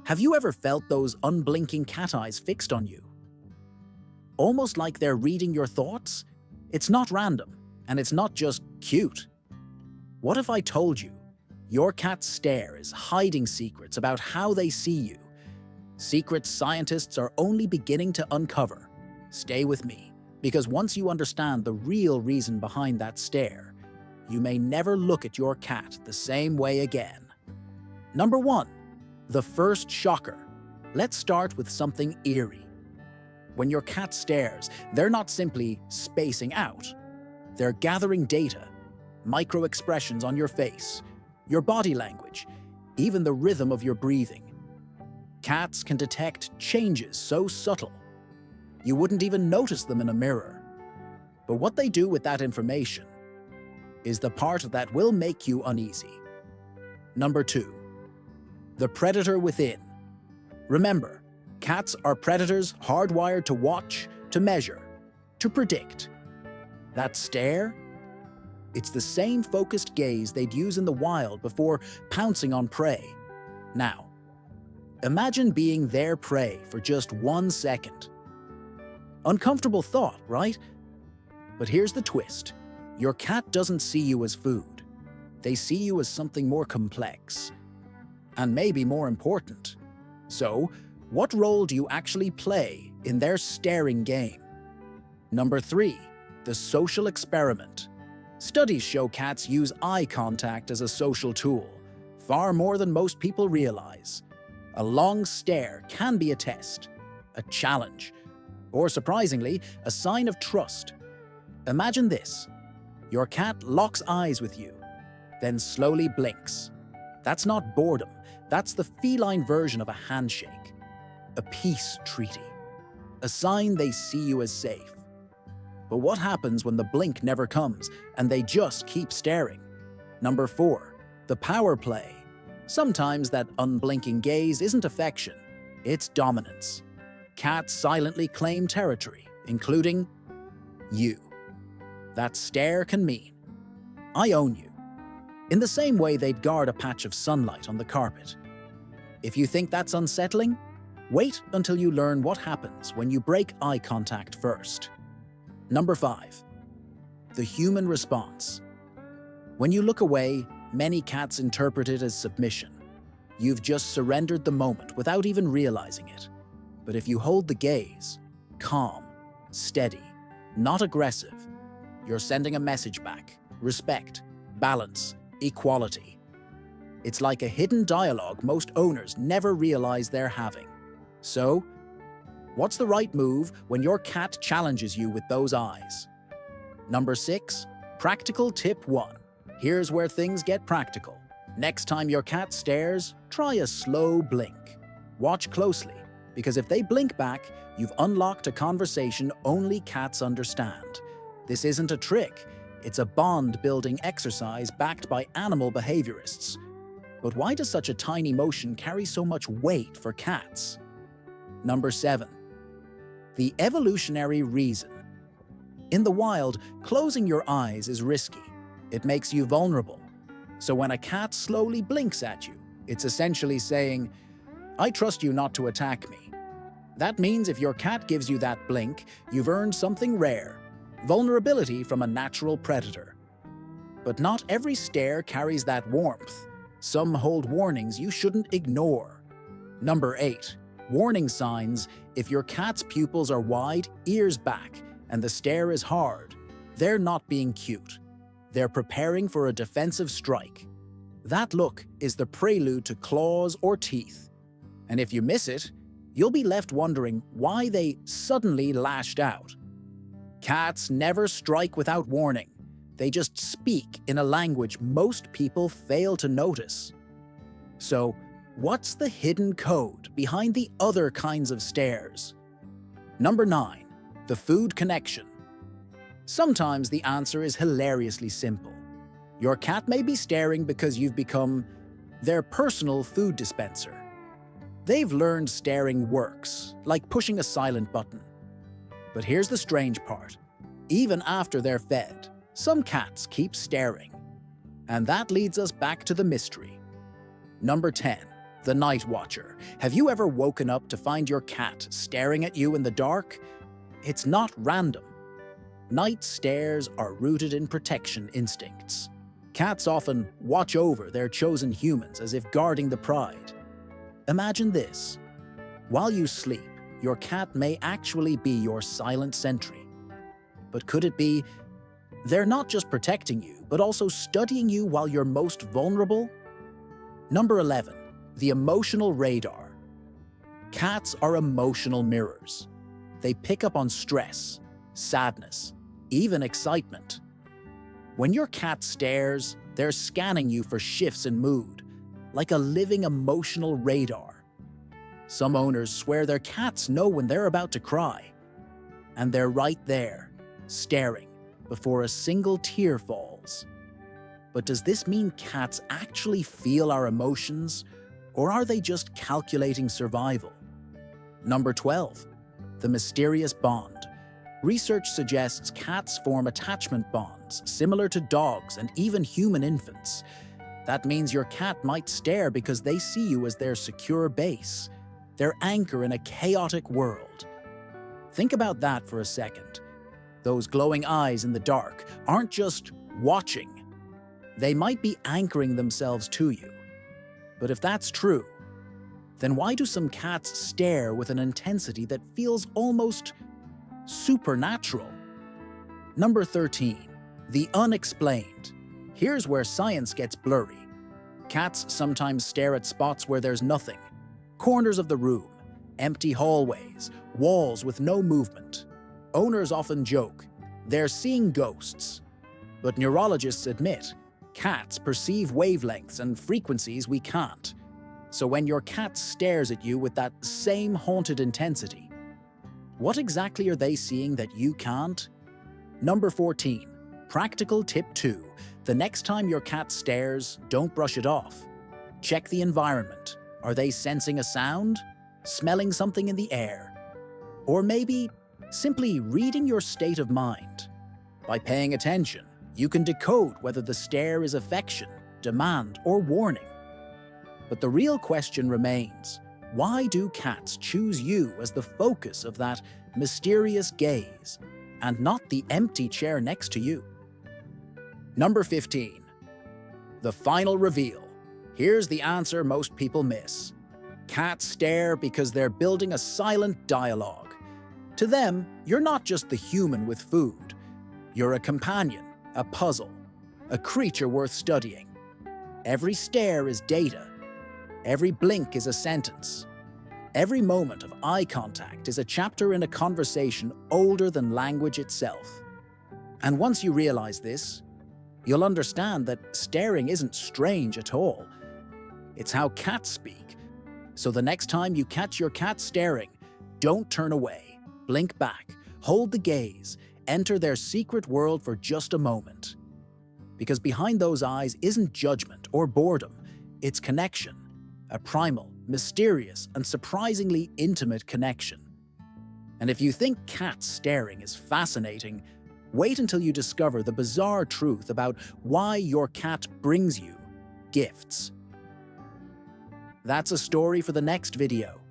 Have you ever felt those unblinking cat eyes fixed on you? Almost like they're reading your thoughts? It's not random, and it's not just cute. What if I told you your cat's stare is hiding secrets about how they see you? Secrets scientists are only beginning to uncover. Stay with me, because once you understand the real reason behind that stare, you may never look at your cat the same way again. Number 1. The first shocker. Let's start with something eerie. When your cat stares, they're not simply spacing out. They're gathering data, micro-expressions on your face, your body language, even the rhythm of your breathing. Cats can detect changes so subtle, you wouldn't even notice them in a mirror. But what they do with that information is the part that will make you uneasy. Number 2. The predator within. Remember, cats are predators hardwired to watch, to measure, to predict. That stare? It's the same focused gaze they'd use in the wild before pouncing on prey. Now, imagine being their prey for just 1 second. Uncomfortable thought, right? But here's the twist. Your cat doesn't see you as food. They see you as something more complex, and maybe more important. So, what role do you actually play in their staring game? Number 3. The social experiment. Studies show cats use eye contact as a social tool, far more than most people realize. A long stare can be a test, a challenge, or surprisingly, a sign of trust. Imagine this. Your cat locks eyes with you, then slowly blinks. That's not boredom, that's the feline version of a handshake, a peace treaty, a sign they see you as safe. But what happens when the blink never comes and they just keep staring? Number 4. The power play. Sometimes that unblinking gaze isn't affection, it's dominance. Cats silently claim territory, including you. That stare can mean, I own you, in the same way they'd guard a patch of sunlight on the carpet. If you think that's unsettling, wait until you learn what happens when you break eye contact first. Number 5. The human response. When you look away, many cats interpret it as submission. You've just surrendered the moment without even realizing it. But if you hold the gaze, calm, steady, not aggressive, you're sending a message back. Respect, balance, equality. It's like a hidden dialogue most owners never realize they're having. So, what's the right move when your cat challenges you with those eyes? Number 6. Practical tip 1. Here's where things get practical. Next time your cat stares, try a slow blink. Watch closely, because if they blink back, you've unlocked a conversation only cats understand. This isn't a trick, it's a bond-building exercise backed by animal behaviorists. But why does such a tiny motion carry so much weight for cats? Number 7. The evolutionary reason. In the wild, closing your eyes is risky. It makes you vulnerable. So when a cat slowly blinks at you, it's essentially saying, I trust you not to attack me. That means if your cat gives you that blink, you've earned something rare. Vulnerability from a natural predator. But not every stare carries that warmth. Some hold warnings you shouldn't ignore. Number 8. Warning signs. If your cat's pupils are wide, ears back, and the stare is hard, they're not being cute. They're preparing for a defensive strike. That look is the prelude to claws or teeth. And if you miss it, you'll be left wondering why they suddenly lashed out. Cats never strike without warning. They just speak in a language most people fail to notice. So, what's the hidden code behind the other kinds of stares? Number 9. The food connection. Sometimes the answer is hilariously simple. Your cat may be staring because you've become their personal food dispenser. They've learned staring works, like pushing a silent button. But here's the strange part. Even after they're fed, some cats keep staring. And that leads us back to the mystery. Number 10. The night watcher. Have you ever woken up to find your cat staring at you in the dark? It's not random. Night stares are rooted in protection instincts. Cats often watch over their chosen humans as if guarding the pride. Imagine this. While you sleep, your cat may actually be your silent sentry. But could it be they're not just protecting you, but also studying you while you're most vulnerable? Number 11. The emotional radar. Cats are emotional mirrors. They pick up on stress, sadness, even excitement. When your cat stares, they're scanning you for shifts in mood, like a living emotional radar. Some owners swear their cats know when they're about to cry, and they're right there, staring, before a single tear falls. But does this mean cats actually feel our emotions, or are they just calculating survival? Number 12. The mysterious bond. Research suggests cats form attachment bonds similar to dogs and even human infants. That means your cat might stare because they see you as their secure base, their anchor in a chaotic world. Think about that for a second. Those glowing eyes in the dark aren't just watching. They might be anchoring themselves to you. But if that's true, then why do some cats stare with an intensity that feels almost supernatural? Number 13. The unexplained. Here's where science gets blurry. Cats sometimes stare at spots where there's nothing. Corners of the room, empty hallways, walls with no movement. Owners often joke, they're seeing ghosts. But neurologists admit, cats perceive wavelengths and frequencies we can't. So when your cat stares at you with that same haunted intensity, what exactly are they seeing that you can't? Number 14. Practical tip 2. The next time your cat stares, don't brush it off. Check the environment. Are they sensing a sound? Smelling something in the air? Or maybe simply reading your state of mind? By paying attention, you can decode whether the stare is affection, demand, or warning. But the real question remains, why do cats choose you as the focus of that mysterious gaze, and not the empty chair next to you? Number 15. The final reveal. Here's the answer most people miss. Cats stare because they're building a silent dialogue. To them, you're not just the human with food. You're a companion, a puzzle, a creature worth studying. Every stare is data. Every blink is a sentence. Every moment of eye contact is a chapter in a conversation older than language itself. And once you realize this, you'll understand that staring isn't strange at all. It's how cats speak. So the next time you catch your cat staring, don't turn away. Blink back, hold the gaze, enter their secret world for just a moment. Because behind those eyes isn't judgment or boredom, it's connection. A primal, mysterious, and surprisingly intimate connection. And if you think cat staring is fascinating, wait until you discover the bizarre truth about why your cat brings you gifts. That's a story for the next video.